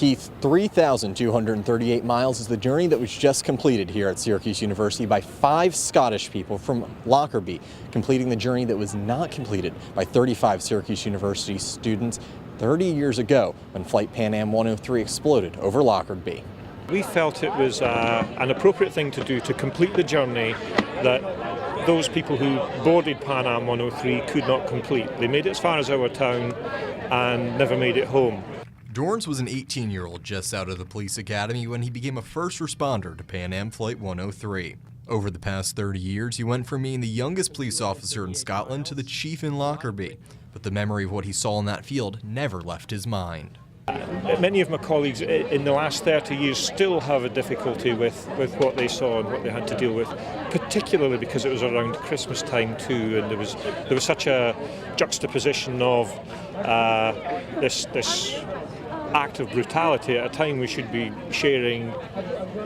Keith, 3,238 miles is the journey that was just completed here at Syracuse University by 5 Scottish people from Lockerbie, completing the journey that was not completed by 35 Syracuse University students 30 years ago when Flight Pan Am 103 exploded over Lockerbie. We felt it was an appropriate thing to do to complete the journey that those people who boarded Pan Am 103 could not complete. They made it as far as our town and never made it home. Dorns was an 18-year-old just out of the police academy when he became a first responder to Pan Am Flight 103. Over the past 30 years, he went from being the youngest police officer in Scotland to the chief in Lockerbie, but the memory of what he saw in that field never left his mind. Many of my colleagues in the last 30 years still have a difficulty with what they saw and what they had to deal with, particularly because it was around Christmas time too, and there was such a juxtaposition of this act of brutality at a time we should be sharing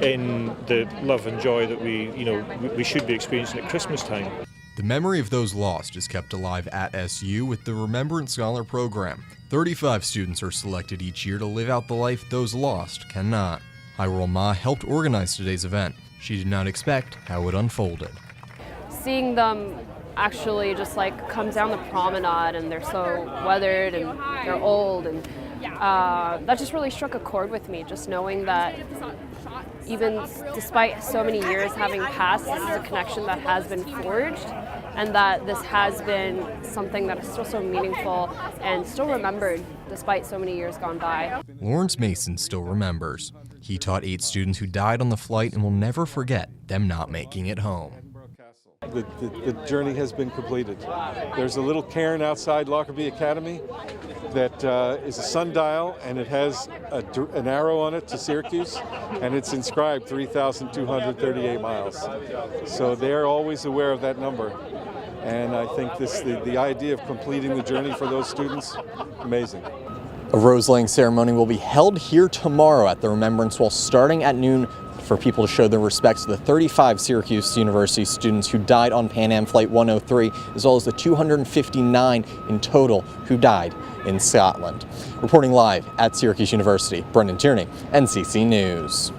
in the love and joy that we should be experiencing at Christmas time. The memory of those lost is kept alive at SU with the Remembrance Scholar program. 35 students are selected each year to live out the life those lost cannot. Hyrule Ma helped organize today's event. She did not expect how it unfolded. Seeing them actually just come down the promenade, and they're so weathered and they're old, and that just really struck a chord with me, just knowing that even despite so many years having passed, this is a connection that has been forged, and that this has been something that is still so meaningful and still remembered despite so many years gone by. Lawrence Mason still remembers. He taught 8 students who died on the flight and will never forget them not making it home. The journey has been completed. There's a little cairn outside Lockerbie Academy that is a sundial, and it has an arrow on it to Syracuse, and it's inscribed 3,238 miles. So they're always aware of that number. And I think the idea of completing the journey for those students, amazing. A rose-laying ceremony will be held here tomorrow at the Remembrance Wall starting at noon for people to show their respects to the 35 Syracuse University students who died on Pan Am Flight 103, as well as the 259 in total who died in Scotland. Reporting live at Syracuse University, Brendan Tierney, NCC News.